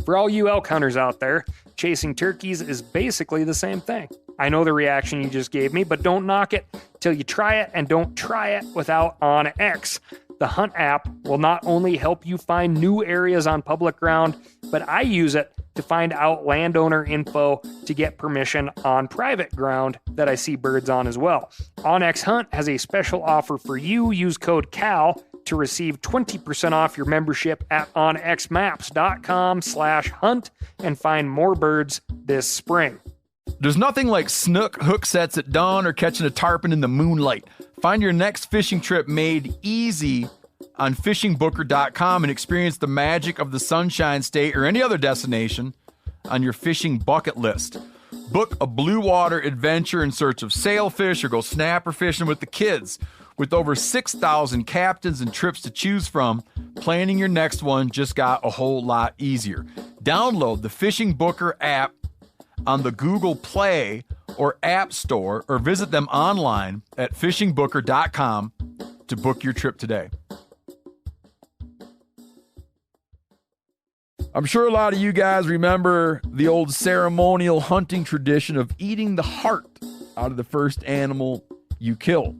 For all you elk hunters out there, chasing turkeys is basically the same thing. I know the reaction you just gave me, but don't knock it till you try it, and don't try it without OnX. The Hunt app will not only help you find new areas on public ground, but I use it to find out landowner info to get permission on private ground that I see birds on as well. OnX Hunt has a special offer for you. Use code CAL to receive 20% off your membership at onxmaps.com/hunt and find more birds this spring. There's nothing like snook hook sets at dawn or catching a tarpon in the moonlight. Find your next fishing trip made easy on fishingbooker.com and experience the magic of the Sunshine State or any other destination on your fishing bucket list. Book a blue water adventure in search of sailfish or go snapper fishing with the kids. With over 6,000 captains and trips to choose from, planning your next one just got a whole lot easier. Download the Fishing Booker app on the Google Play or App Store, or visit them online at fishingbooker.com to book your trip today. I'm sure a lot of you guys remember the old ceremonial hunting tradition of eating the heart out of the first animal you kill.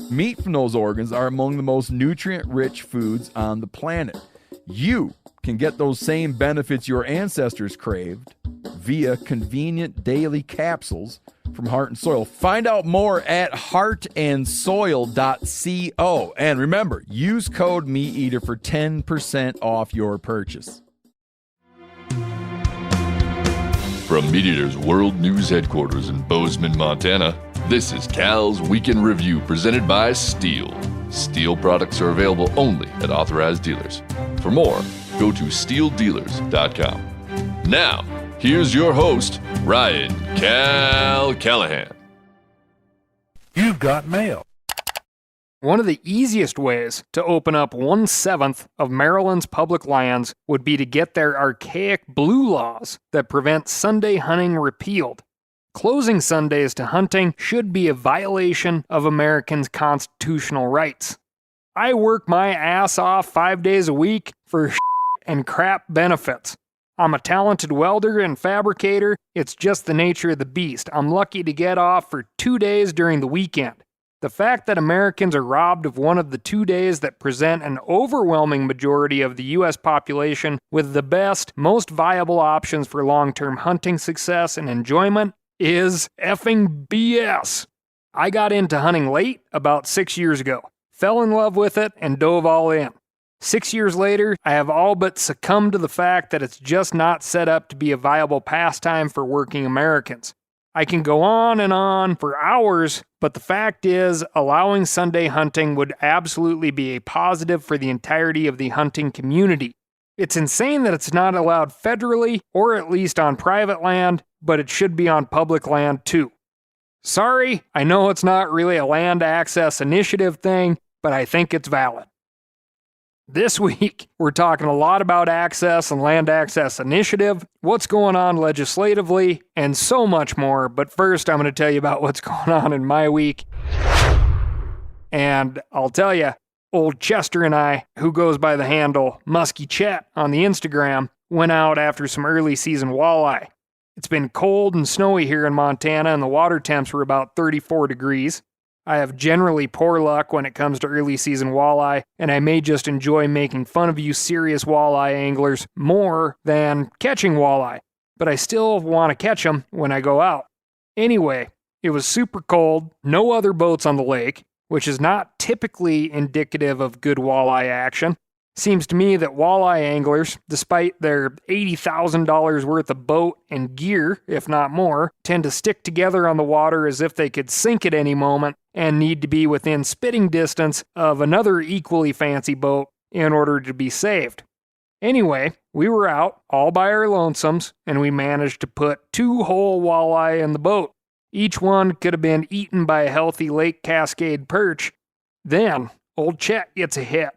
Meat from those organs are among the most nutrient-rich foods on the planet. You can get those same benefits your ancestors craved via convenient daily capsules from Heart and Soil. Find out more at heartandsoil.co. And remember, use code MeatEater for 10% off your purchase. From MeatEater's World News Headquarters in Bozeman, Montana, this is Cal's Weekend Review presented by Steel. Steel products are available only at authorized dealers. For more, go to steeldealers.com. Now, here's your host, Ryan Cal Callahan. You've got mail. One of the easiest ways to open up 1/7 of Maryland's public lands would be to get their archaic blue laws that prevent Sunday hunting repealed. Closing Sundays to hunting should be a violation of Americans' constitutional rights. I work my ass off 5 days a week for and crap benefits. I'm a talented welder and fabricator. It's just the nature of the beast. I'm lucky to get off for 2 days during the weekend. The fact that Americans are robbed of one of the 2 days that present an overwhelming majority of the U.S. population with the best, most viable options for long-term hunting success and enjoyment is effing BS. I got into hunting late, about 6 years ago. Fell in love with it and dove all in. 6 years later, I have all but succumbed to the fact that it's just not set up to be a viable pastime for working Americans. I can go on for hours, but the fact is, allowing Sunday hunting would absolutely be a positive for the entirety of the hunting community. It's insane that it's not allowed federally, or at least on private land, but it should be on public land too. Sorry, I know it's not really a land access initiative thing, but I think it's valid. This week, we're talking a lot about access and land access initiative, what's going on legislatively, and so much more. But first, I'm going to tell you about what's going on in my week. And I'll tell you, old Chester and I, who goes by the handle Musky Chet on the Instagram, went out after some early season walleye. It's been cold and snowy here in Montana, and the water temps were about 34 degrees. I have generally poor luck when it comes to early season walleye, and I may just enjoy making fun of you serious walleye anglers more than catching walleye, but I still want to catch them when I go out. Anyway, it was super cold, no other boats on the lake, which is not typically indicative of good walleye action. Seems to me that walleye anglers, despite their $80,000 worth of boat and gear, if not more, tend to stick together on the water as if they could sink at any moment and need to be within spitting distance of another equally fancy boat in order to be saved. Anyway, we were out all by our lonesomes, and we managed to put 2 whole walleye in the boat. Each one could have been eaten by a healthy Lake Cascade perch. Then, old Chet gets a hit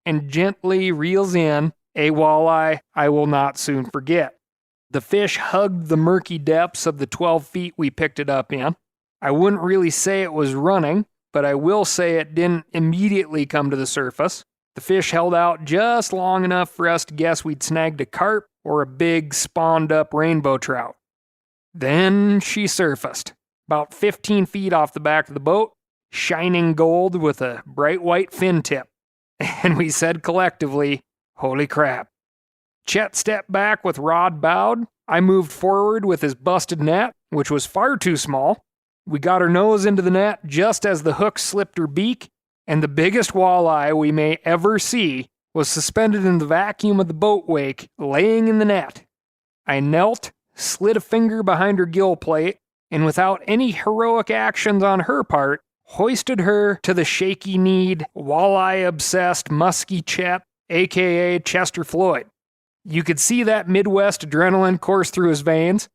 and gently reels in a walleye I will not soon forget. The fish hugged the murky depths of the 12 feet we picked it up in. I wouldn't really say it was running, but I will say it didn't immediately come to the surface. The fish held out just long enough for us to guess we'd snagged a carp or a big spawned-up rainbow trout. Then she surfaced, about 15 feet off the back of the boat, shining gold with a bright white fin tip. And we said collectively, "Holy crap." Chet stepped back with rod bowed. I moved forward with his busted net, which was far too small. We got her nose into the net just as the hook slipped her beak, and the biggest walleye we may ever see was suspended in the vacuum of the boat wake, laying in the net. I knelt, slid a finger behind her gill plate, and without any heroic actions on her part, hoisted her to the shaky-kneed, walleye-obsessed musky Chet, a.k.a. Chester Floyd. You could see that Midwest adrenaline course through his veins.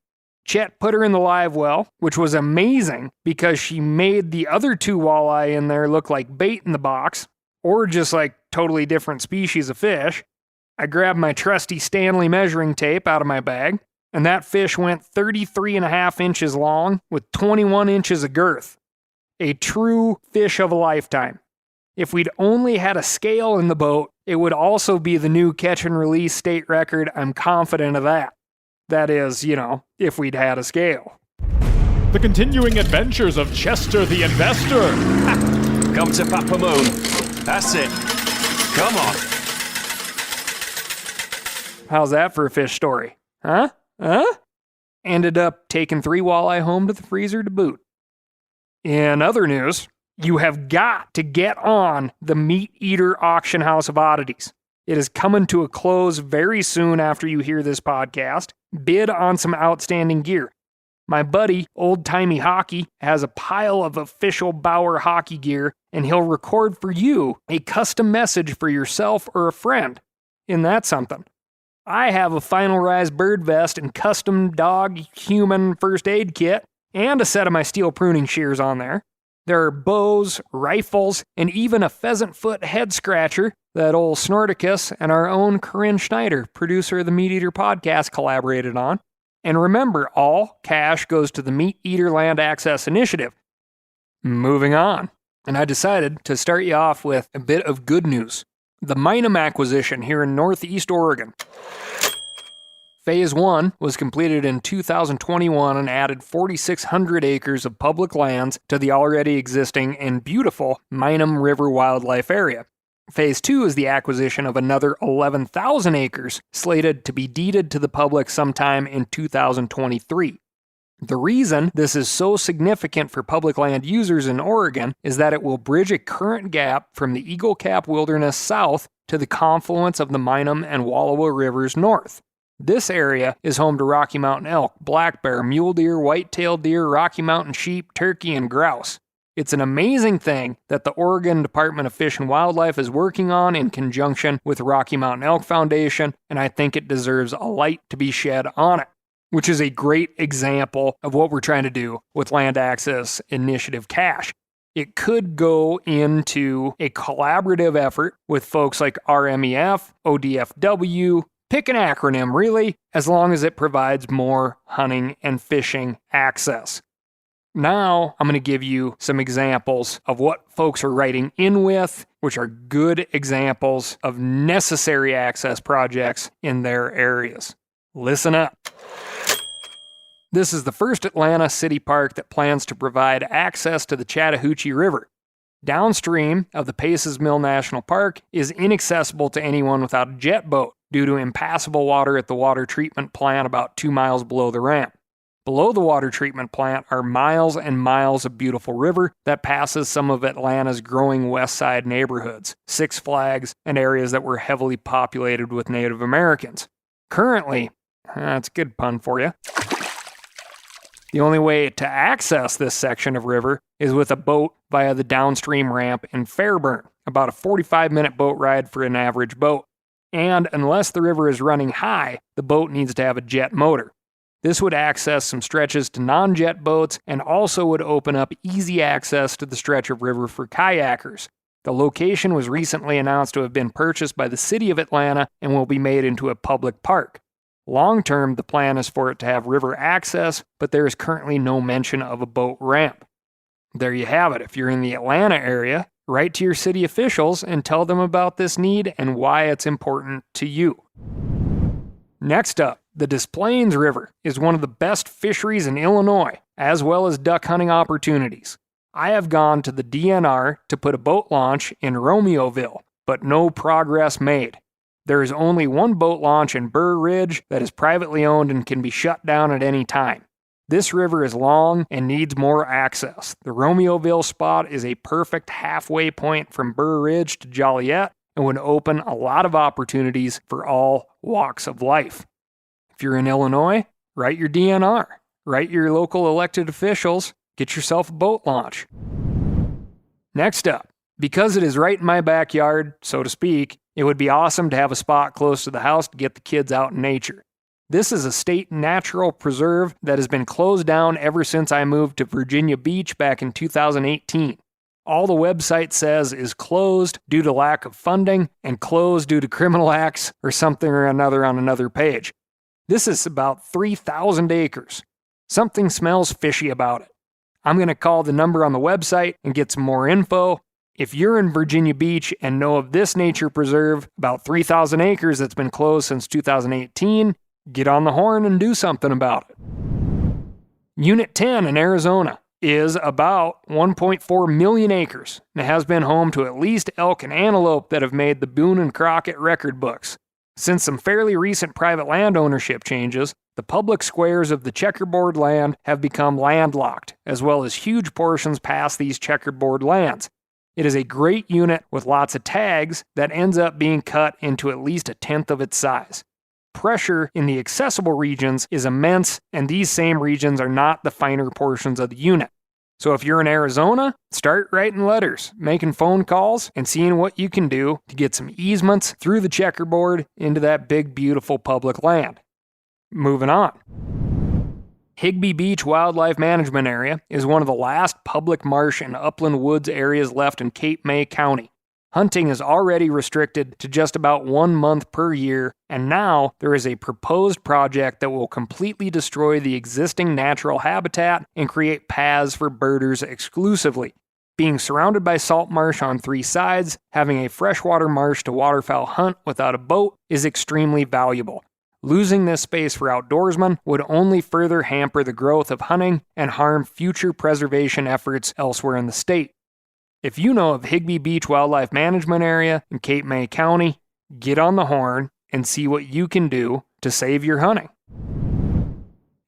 Chet put her in the live well, which was amazing because she made the other two walleye in there look like bait in the box, or just like totally different species of fish. I grabbed my trusty Stanley measuring tape out of my bag, and that fish went 33.5 inches long with 21 inches of girth. A true fish of a lifetime. If we'd only had a scale in the boat, it would also be the new catch and release state record. I'm confident of that. That is, if we'd had a scale. The continuing adventures of Chester the Investor. Come to Papa Moon. That's it. Come on. How's that for a fish story? Huh? Ended up taking 3 walleye home to the freezer to boot. In other news, you have got to get on the Meat Eater Auction House of Oddities. It is coming to a close very soon after you hear this podcast. Bid on some outstanding gear. My buddy, Old Timey Hockey, has a pile of official Bauer hockey gear, and he'll record for you a custom message for yourself or a friend. Isn't that something? I have a Final Rise bird vest and custom dog human first aid kit, and a set of my steel pruning shears on there. There are bows, rifles, and even a pheasant foot head scratcher that old Snorticus and our own Corinne Schneider, producer of the Meat Eater podcast, collaborated on. And remember, all cash goes to the Meat Eater Land Access Initiative. Moving on. And I decided to start you off with a bit of good news. The Minum acquisition here in Northeast Oregon. Phase 1 was completed in 2021 and added 4,600 acres of public lands to the already existing and beautiful Minum River Wildlife Area. Phase 2 is the acquisition of another 11,000 acres, slated to be deeded to the public sometime in 2023. The reason this is so significant for public land users in Oregon is that it will bridge a current gap from the Eagle Cap Wilderness south to the confluence of the Minum and Wallowa Rivers north. This area is home to Rocky Mountain elk, black bear, mule deer, white-tailed deer, Rocky Mountain sheep, turkey, and grouse. It's an amazing thing that the Oregon Department of Fish and Wildlife is working on in conjunction with Rocky Mountain Elk Foundation, and I think it deserves a light to be shed on it, which is a great example of what we're trying to do with Land Access Initiative cash. It could go into a collaborative effort with folks like RMEF, ODFW, pick an acronym really, as long as it provides more hunting and fishing access. Now, I'm going to give you some examples of what folks are writing in with, which are good examples of necessary access projects in their areas. Listen up. This is the first Atlanta city park that plans to provide access to the Chattahoochee River. Downstream of the Paces Mill National Park is inaccessible to anyone without a jet boat due to impassable water at the water treatment plant about 2 miles below the ramp. Below the water treatment plant are miles and miles of beautiful river that passes some of Atlanta's growing west side neighborhoods, Six Flags, and areas that were heavily populated with Native Americans. Currently, that's a good pun for you. The only way to access this section of river is with a boat via the downstream ramp in Fairburn, about a 45-minute boat ride for an average boat. And unless the river is running high, the boat needs to have a jet motor. This would access some stretches to non-jet boats and also would open up easy access to the stretch of river for kayakers. The location was recently announced to have been purchased by the city of Atlanta and will be made into a public park. Long-term, the plan is for it to have river access, but there is currently no mention of a boat ramp. There you have it. If you're in the Atlanta area, Write to your city officials and tell them about this need and why it's important to you. Next up, the Des Plaines River is one of the best fisheries in Illinois, as well as duck hunting opportunities. I have gone to the DNR to put a boat launch in Romeoville, but no progress made. There is only one boat launch in Burr Ridge that is privately owned and can be shut down at any time. This river is long and needs more access. The Romeoville spot is a perfect halfway point from Burr Ridge to Joliet and would open a lot of opportunities for all walks of life. If you're in Illinois, write your DNR, write your local elected officials, get yourself a boat launch. Next up, because it is right in my backyard, so to speak, it would be awesome to have a spot close to the house to get the kids out in nature. This is a state natural preserve that has been closed down ever since I moved to Virginia Beach back in 2018. All the website says is closed due to lack of funding and closed due to criminal acts or something or another on another page. This is about 3,000 acres. Something smells fishy about it. I'm going to call the number on the website and get some more info. If you're in Virginia Beach and know of this nature preserve, about 3,000 acres that's been closed since 2018, get on the horn and do something about it. Unit 10 in Arizona is about 1.4 million acres and has been home to at least elk and antelope that have made the Boone and Crockett record books. Since some fairly recent private land ownership changes, the public squares of the checkerboard land have become landlocked, as well as huge portions past these checkerboard lands. It is a great unit with lots of tags that ends up being cut into at least a tenth of its size. Pressure in the accessible regions is immense, and these same regions are not the finer portions of the unit. So if you're in Arizona, start writing letters, making phone calls, and seeing what you can do to get some easements through the checkerboard into that big, beautiful public land. Moving on. Higbee Beach Wildlife Management Area is one of the last public marsh and upland woods areas left in Cape May County. Hunting is already restricted to just about 1 month per year, and now there is a proposed project that will completely destroy the existing natural habitat and create paths for birders exclusively. Being surrounded by salt marsh on 3 sides, having a freshwater marsh to waterfowl hunt without a boat is extremely valuable. Losing this space for outdoorsmen would only further hamper the growth of hunting and harm future preservation efforts elsewhere in the state. If you know of Higbee Beach Wildlife Management Area in Cape May County, get on the horn and see what you can do to save your hunting.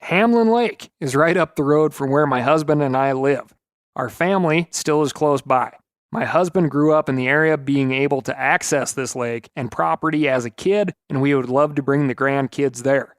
Hamlin Lake is right up the road from where my husband and I live. Our family still is close by. My husband grew up in the area being able to access this lake and property as a kid, and we would love to bring the grandkids there.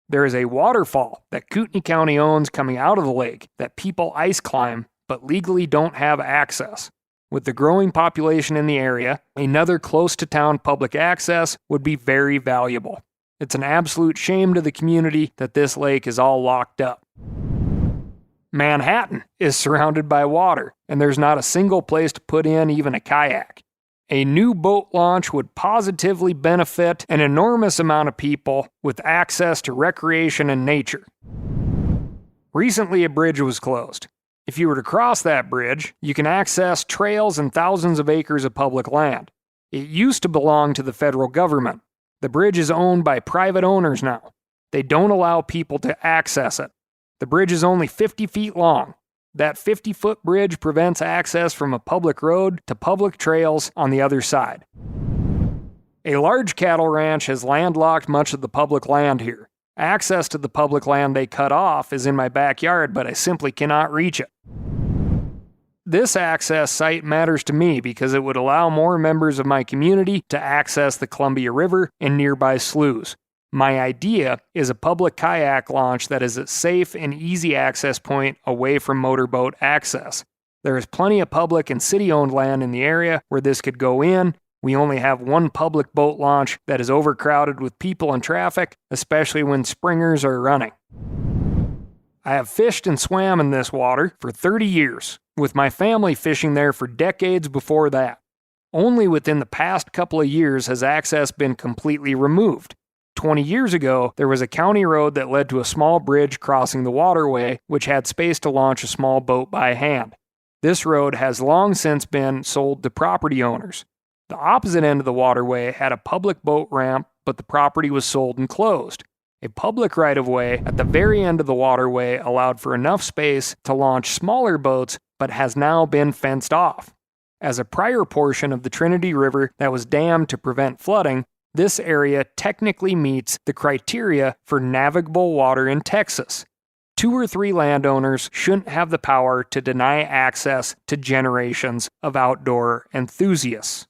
There is a waterfall that Kootenai County owns coming out of the lake that people ice climb but legally don't have access. With the growing population in the area, another close-to-town public access would be very valuable. It's an absolute shame to the community that this lake is all locked up. Manhattan is surrounded by water, and there's not a single place to put in even a kayak. A new boat launch would positively benefit an enormous amount of people with access to recreation and nature. Recently, a bridge was closed. If you were to cross that bridge, you can access trails and thousands of acres of public land. It used to belong to the federal government. The bridge is owned by private owners now. They don't allow people to access it. The bridge is only 50 feet long. That 50-foot bridge prevents access from a public road to public trails on the other side. A large cattle ranch has landlocked much of the public land here. Access to the public land they cut off is in my backyard, but I simply cannot reach it. This access site matters to me because it would allow more members of my community to access the Columbia River and nearby sloughs. My idea is a public kayak launch that is a safe and easy access point away from motorboat access. There is plenty of public and city-owned land in the area where this could go in. We only have one public boat launch that is overcrowded with people and traffic, especially when springers are running. I have fished and swam in this water for 30 years, with my family fishing there for decades before that. Only within the past couple of years has access been completely removed. 20 years ago, there was a county road that led to a small bridge crossing the waterway, which had space to launch a small boat by hand. This road has long since been sold to property owners. The opposite end of the waterway had a public boat ramp, but the property was sold and closed. A public right-of-way at the very end of the waterway allowed for enough space to launch smaller boats, but has now been fenced off. As a prior portion of the Trinity River that was dammed to prevent flooding, this area technically meets the criteria for navigable water in Texas. 2 or 3 landowners shouldn't have the power to deny access to generations of outdoor enthusiasts.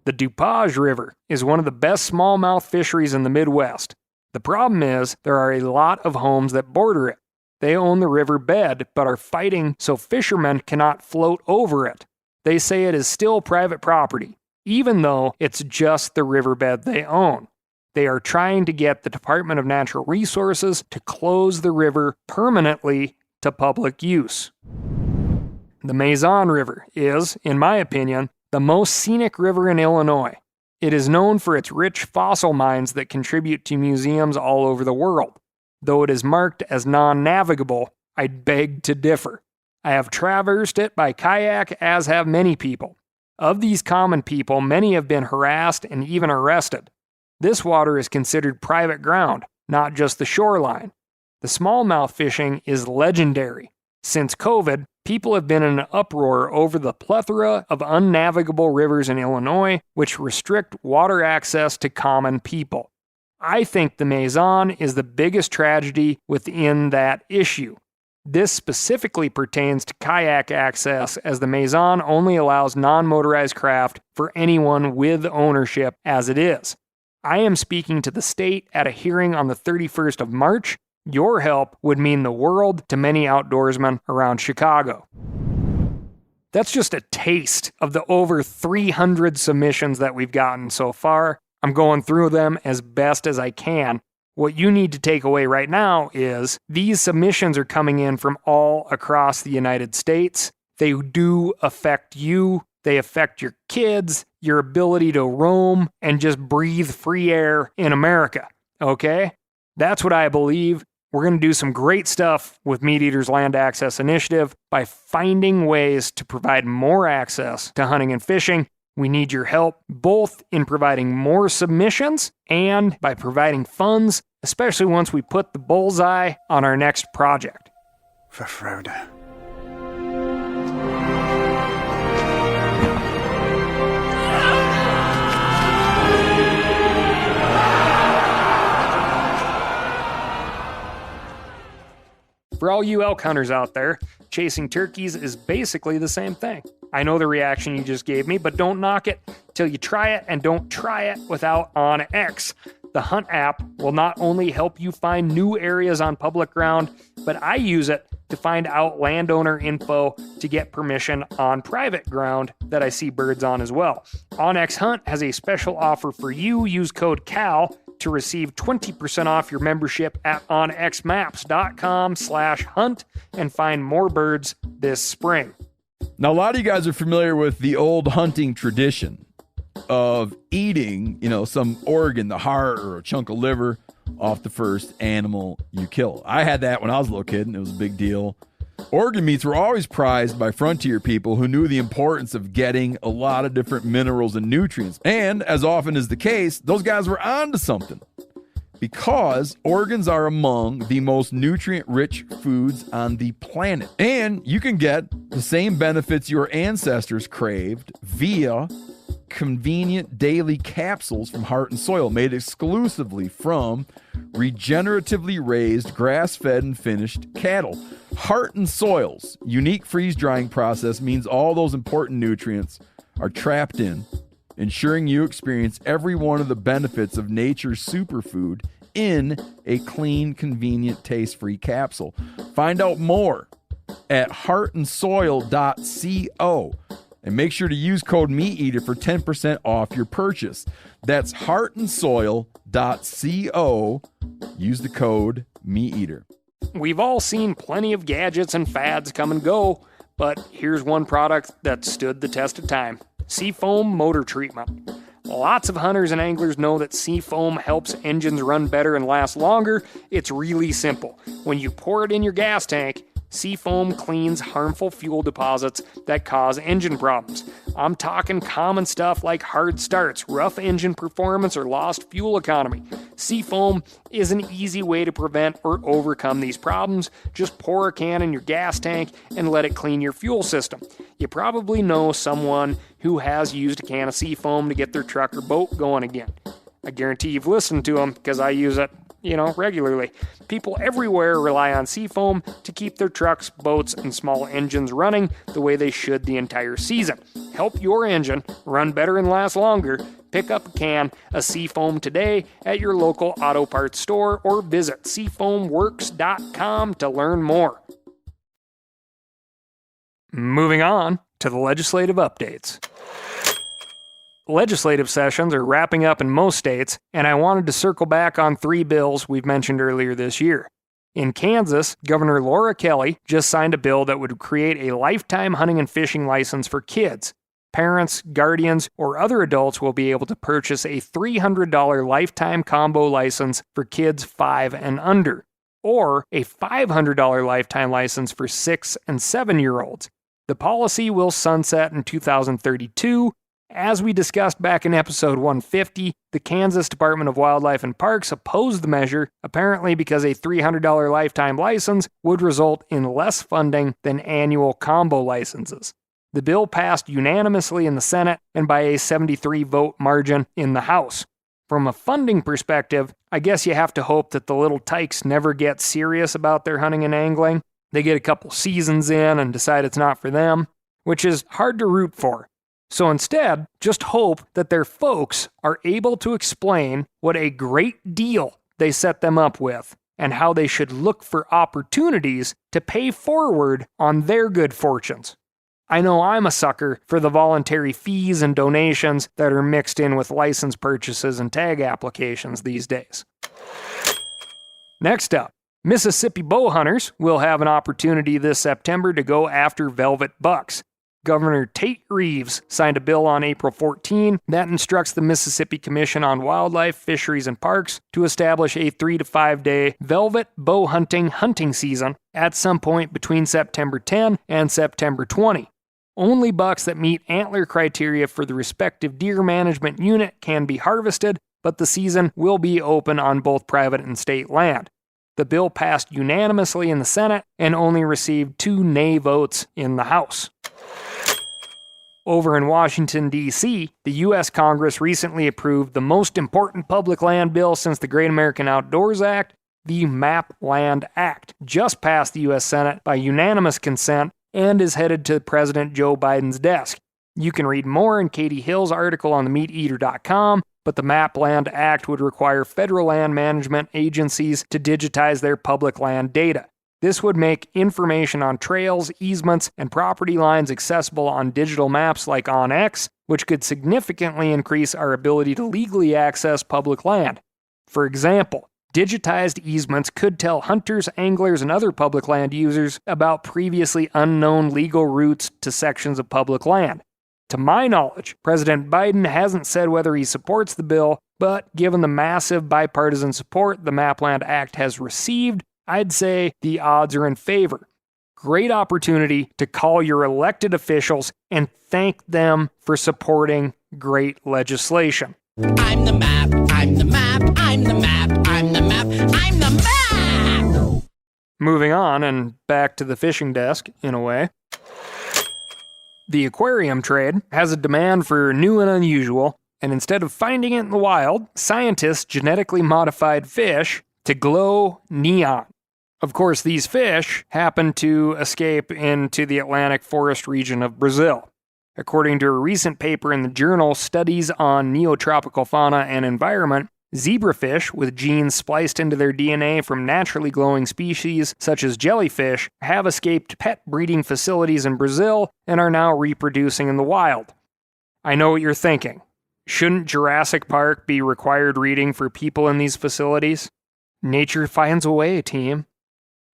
The DuPage River is one of the best smallmouth fisheries in the Midwest. The problem is there are a lot of homes that border it. They own the river bed but are fighting so fishermen cannot float over it. They say it is still private property, even though it's just the riverbed they own. They are trying to get the Department of Natural Resources to close the river permanently to public use. The Maison River is, in my opinion, the most scenic river in Illinois. It is known for its rich fossil mines that contribute to museums all over the world. Though it is marked as non-navigable, I beg to differ. I have traversed it by kayak, as have many people. Of these common people, many have been harassed and even arrested. This water is considered private ground, not just the shoreline. The smallmouth fishing is legendary. Since COVID, people have been in an uproar over the plethora of unnavigable rivers in Illinois, which restrict water access to common people. I think the Maison is the biggest tragedy within that issue. This specifically pertains to kayak access, as the Maison only allows non-motorized craft for anyone with ownership as it is. I am speaking to the state at a hearing on the 31st of March. Your help would mean the world to many outdoorsmen around Chicago. That's just a taste of the over 300 submissions that we've gotten so far. I'm going through them as best as I can. What you need to take away right now is these submissions are coming in from all across the United States. They do affect you. They affect your kids, your ability to roam and just breathe free air in America. Okay? That's what I believe. We're going to do some great stuff with Meat Eaters Land Access Initiative by finding ways to provide more access to hunting and fishing. We need your help both in providing more submissions and by providing funds, especially once we put the bullseye on our next project. For Frodo. For all you elk hunters out there, chasing turkeys is basically the same thing. I know the reaction you just gave me, but don't knock it till you try it, and don't try it without OnX. The Hunt app will not only help you find new areas on public ground, but I use it to find out landowner info to get permission on private ground that I see birds on as well. OnX Hunt has a special offer for you. Use code CAL to receive 20% off your membership at onxmaps.com/hunt and find more birds this spring. Now, a lot of you guys are familiar with the old hunting tradition of eating, some organ, the heart or a chunk of liver off the first animal you kill. I had that when I was a little kid, and it was a big deal. Organ meats were always prized by frontier people who knew the importance of getting a lot of different minerals and nutrients. And as often is the case, those guys were onto something, because organs are among the most nutrient-rich foods on the planet. And you can get the same benefits your ancestors craved via convenient daily capsules from Heart and Soil, made exclusively from regeneratively raised, grass-fed, and finished cattle. Heart and Soil's unique freeze-drying process means all those important nutrients are trapped in, ensuring you experience every one of the benefits of nature's superfood in a clean, convenient, taste-free capsule. Find out more at heartandsoil.co. And make sure to use code MeatEater for 10% off your purchase. That's heartandsoil.co. Use the code MeatEater. We've all seen plenty of gadgets and fads come and go, but here's one product that stood the test of time. Seafoam Motor Treatment. Lots of hunters and anglers know that Seafoam helps engines run better and last longer. It's really simple. When you pour it in your gas tank, Seafoam cleans harmful fuel deposits that cause engine problems. I'm talking common stuff like hard starts, rough engine performance, or lost fuel economy. Seafoam is an easy way to prevent or overcome these problems. Just pour a can in your gas tank and let it clean your fuel system. You probably know someone who has used a can of Seafoam to get their truck or boat going again. I guarantee you've listened to them because I use it, regularly. People everywhere rely on Seafoam to keep their trucks, boats, and small engines running the way they should the entire season. Help your engine run better and last longer. Pick up a can of Seafoam today at your local auto parts store or visit seafoamworks.com to learn more. Moving on to the legislative updates. Legislative sessions are wrapping up in most states, and I wanted to circle back on 3 bills we've mentioned earlier this year. In Kansas, Governor Laura Kelly just signed a bill that would create a lifetime hunting and fishing license for kids. Parents, guardians, or other adults will be able to purchase a $300 lifetime combo license for kids 5 and under, or a $500 lifetime license for 6 and 7-year-olds. The policy will sunset in 2032. As we discussed back in episode 150, the Kansas Department of Wildlife and Parks opposed the measure, apparently because a $300 lifetime license would result in less funding than annual combo licenses. The bill passed unanimously in the Senate and by a 73-vote margin in the House. From a funding perspective, I guess you have to hope that the little tykes never get serious about their hunting and angling. They get a couple seasons in and decide it's not for them, which is hard to root for. So instead, just hope that their folks are able to explain what a great deal they set them up with and how they should look for opportunities to pay forward on their good fortunes. I know I'm a sucker for the voluntary fees and donations that are mixed in with license purchases and tag applications these days. Next up, Mississippi bow hunters will have an opportunity this September to go after velvet bucks. Governor Tate Reeves signed a bill on April 14 that instructs the Mississippi Commission on Wildlife, Fisheries, and Parks to establish a 3 to 5 day velvet bow hunting season at some point between September 10 and September 20. Only bucks that meet antler criteria for the respective deer management unit can be harvested, but the season will be open on both private and state land. The bill passed unanimously in the Senate and only received 2 nay votes in the House. Over in Washington, D.C., the U.S. Congress recently approved the most important public land bill since the Great American Outdoors Act, the MAP Land Act, just passed the U.S. Senate by unanimous consent and is headed to President Joe Biden's desk. You can read more in Katie Hill's article on themeateater.com, but the MAP Land Act would require federal land management agencies to digitize their public land data. This would make information on trails, easements, and property lines accessible on digital maps like OnX, which could significantly increase our ability to legally access public land. For example, digitized easements could tell hunters, anglers, and other public land users about previously unknown legal routes to sections of public land. To my knowledge, President Biden hasn't said whether he supports the bill, but given the massive bipartisan support the MAP Land Act has received, I'd say the odds are in favor. Great opportunity to call your elected officials and thank them for supporting great legislation. I'm the map, I'm the map, I'm the map, I'm the map, I'm the map! Moving on and back to the fishing desk, in a way. The aquarium trade has a demand for new and unusual, and instead of finding it in the wild, scientists genetically modified fish to glow neon. Of course, these fish happen to escape into the Atlantic forest region of Brazil. According to a recent paper in the journal Studies on Neotropical Fauna and Environment, zebrafish with genes spliced into their DNA from naturally glowing species such as jellyfish have escaped pet breeding facilities in Brazil and are now reproducing in the wild. I know what you're thinking. Shouldn't Jurassic Park be required reading for people in these facilities? Nature finds a way, team.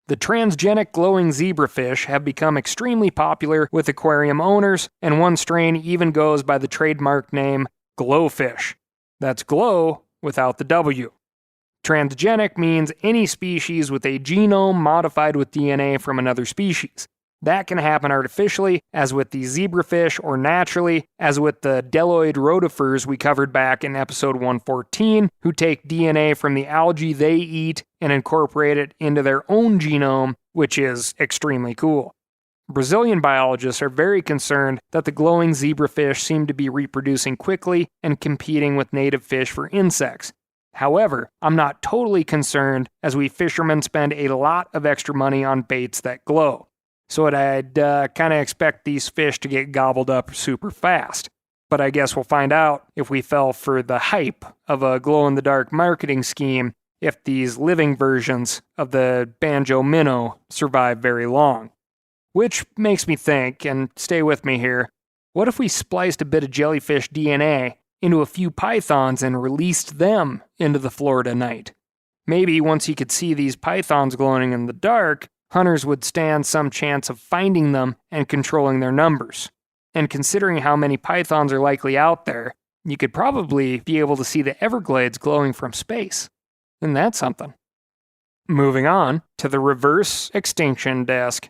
The transgenic glowing zebrafish have become extremely popular with aquarium owners, and one strain even goes by the trademark name glowfish. That's glow without the W. Transgenic means any species with a genome modified with DNA from another species. That can happen artificially, as with the zebrafish, or naturally, as with the deloid rotifers we covered back in episode 114, who take DNA from the algae they eat and incorporate it into their own genome, which is extremely cool. Brazilian biologists are very concerned that the glowing zebrafish seem to be reproducing quickly and competing with native fish for insects. However, I'm not totally concerned, as we fishermen spend a lot of extra money on baits that glow. So I'd kind of expect these fish to get gobbled up super fast. But I guess we'll find out if we fell for the hype of a glow-in-the-dark marketing scheme if these living versions of the banjo minnow survive very long. Which makes me think, and stay with me here, what if we spliced a bit of jellyfish DNA into a few pythons and released them into the Florida night? Maybe once you could see these pythons glowing in the dark, hunters would stand some chance of finding them and controlling their numbers. And considering how many pythons are likely out there, you could probably be able to see the Everglades glowing from space. Isn't that something? Moving on to the reverse extinction desk.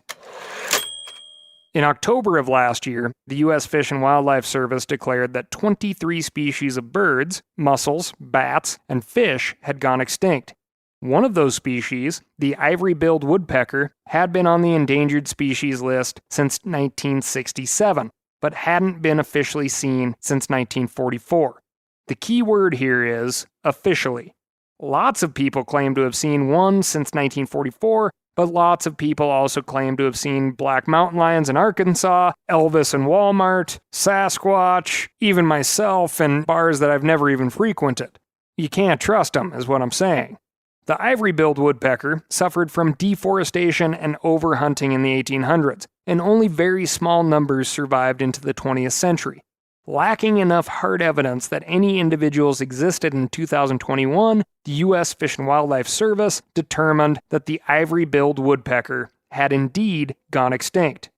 In October of last year, the U.S. Fish and Wildlife Service declared that 23 species of birds, mussels, bats, and fish had gone extinct. One of those species, the ivory-billed woodpecker, had been on the endangered species list since 1967, but hadn't been officially seen since 1944. The key word here is officially. Lots of people claim to have seen one since 1944, but lots of people also claim to have seen black mountain lions in Arkansas, Elvis in Walmart, Sasquatch, even myself in bars that I've never even frequented. You can't trust them, is what I'm saying. The ivory-billed woodpecker suffered from deforestation and overhunting in the 1800s, and only very small numbers survived into the 20th century. Lacking enough hard evidence that any individuals existed in 2021, the U.S. Fish and Wildlife Service determined that the ivory-billed woodpecker had indeed gone extinct.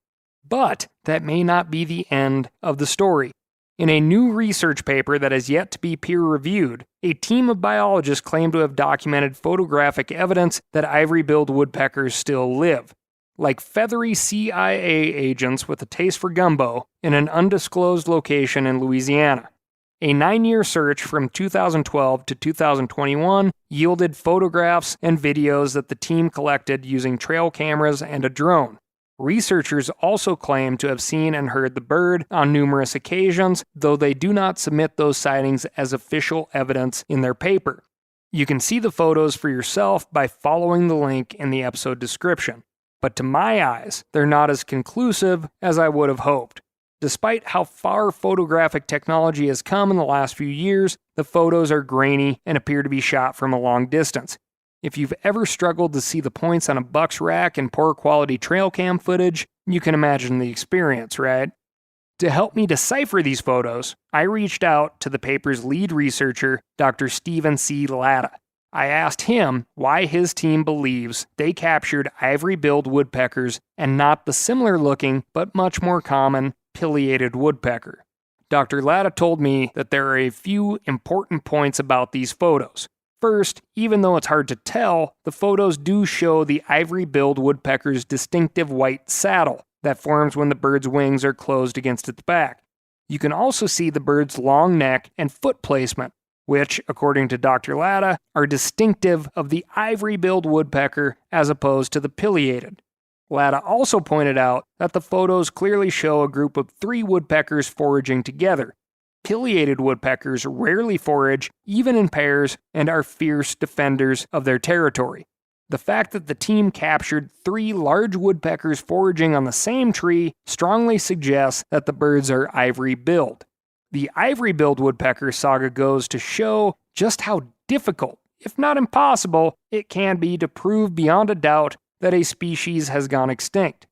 But that may not be the end of the story. In a new research paper that has yet to be peer-reviewed, a team of biologists claim to have documented photographic evidence that ivory-billed woodpeckers still live. Like feathery CIA agents with a taste for gumbo in an undisclosed location in Louisiana. A 9-year search from 2012 to 2021 yielded photographs and videos that the team collected using trail cameras and a drone. Researchers also claim to have seen and heard the bird on numerous occasions, though they do not submit those sightings as official evidence in their paper. You can see the photos for yourself by following the link in the episode description. But to my eyes, they're not as conclusive as I would have hoped. Despite how far photographic technology has come in the last few years, the photos are grainy and appear to be shot from a long distance. If you've ever struggled to see the points on a buck's rack in poor quality trail cam footage, you can imagine the experience, right? To help me decipher these photos, I reached out to the paper's lead researcher, Dr. Stephen C. Latta. I asked him why his team believes they captured ivory-billed woodpeckers and not the similar-looking but much more common pileated woodpecker. Dr. Latta told me that there are a few important points about these photos. First, even though it's hard to tell, the photos do show the ivory-billed woodpecker's distinctive white saddle that forms when the bird's wings are closed against its back. You can also see the bird's long neck and foot placement, which, according to Dr. Latta, are distinctive of the ivory-billed woodpecker as opposed to the pileated. Latta also pointed out that the photos clearly show a group of 3 woodpeckers foraging together. Pileated woodpeckers rarely forage, even in pairs, and are fierce defenders of their territory. The fact that the team captured 3 large woodpeckers foraging on the same tree strongly suggests that the birds are ivory-billed. The ivory-billed woodpecker saga goes to show just how difficult, if not impossible, it can be to prove beyond a doubt that a species has gone extinct.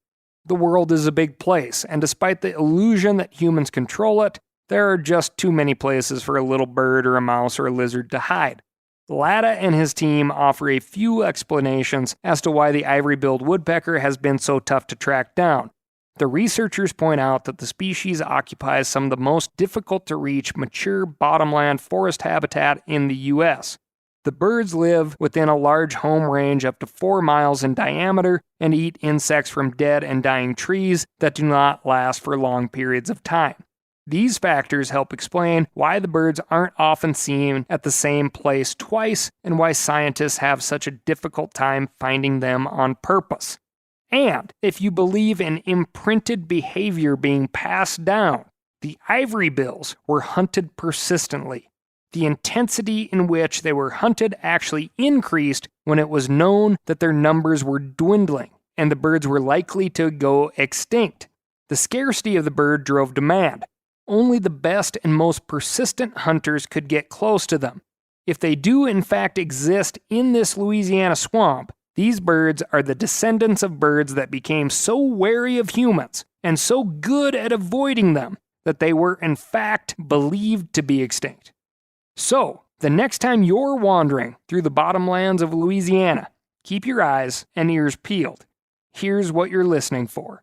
The world is a big place, and despite the illusion that humans control it, there are just too many places for a little bird or a mouse or a lizard to hide. Latta and his team offer a few explanations as to why the ivory-billed woodpecker has been so tough to track down. The researchers point out that the species occupies some of the most difficult to reach mature bottomland forest habitat in the U.S. The birds live within a large home range up to 4 miles in diameter and eat insects from dead and dying trees that do not last for long periods of time. These factors help explain why the birds aren't often seen at the same place twice and why scientists have such a difficult time finding them on purpose. And if you believe in imprinted behavior being passed down, the ivory bills were hunted persistently. The intensity in which they were hunted actually increased when it was known that their numbers were dwindling and the birds were likely to go extinct. The scarcity of the bird drove demand. Only the best and most persistent hunters could get close to them. If they do in fact exist in this Louisiana swamp, these birds are the descendants of birds that became so wary of humans and so good at avoiding them that they were in fact believed to be extinct. So, the next time you're wandering through the bottomlands of Louisiana, keep your eyes and ears peeled. Here's what you're listening for.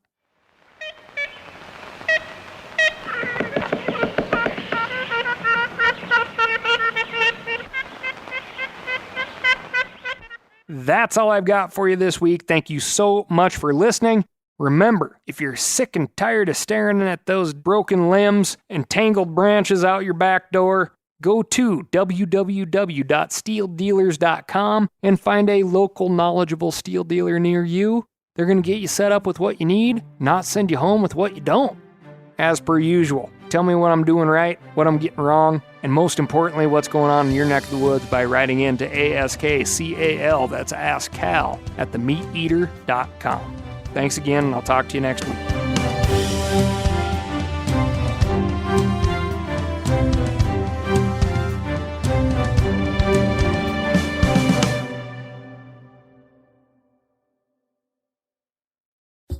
That's all I've got for you this week. Thank you so much for listening. Remember, if you're sick and tired of staring at those broken limbs and tangled branches out your back door, go to www.steeldealers.com and find a local knowledgeable steel dealer near you. They're going to get you set up with what you need, not send you home with what you don't. As per usual, tell me what I'm doing right, what I'm getting wrong, and most importantly, what's going on in your neck of the woods by writing in to ASKCAL, that's Ask Cal, at themeateater.com. Thanks again, and I'll talk to you next week.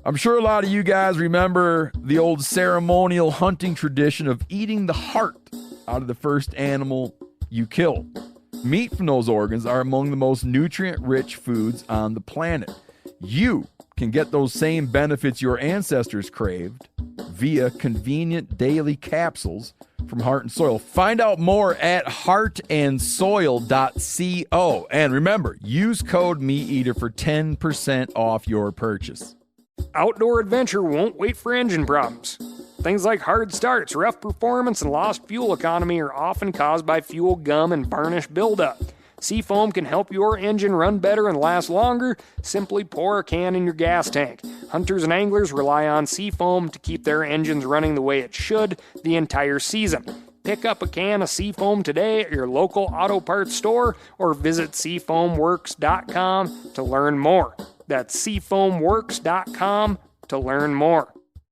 I'm sure a lot of you guys remember the old ceremonial hunting tradition of eating the heart out of the first animal you kill. Meat from those organs are among the most nutrient-rich foods on the planet. You can get those same benefits your ancestors craved via convenient daily capsules from Heart and Soil. Find out more at heartandsoil.co. And remember, use code MeatEater for 10% off your purchase. Outdoor adventure won't wait for engine problems. Things like hard starts, rough performance, and lost fuel economy are often caused by fuel gum and varnish buildup. Seafoam can help your engine run better and last longer. Simply pour a can in your gas tank. Hunters and anglers rely on Seafoam to keep their engines running the way it should the entire season. Pick up a can of Seafoam today at your local auto parts store or visit seafoamworks.com to learn more. That's seafoamworks.com to learn more.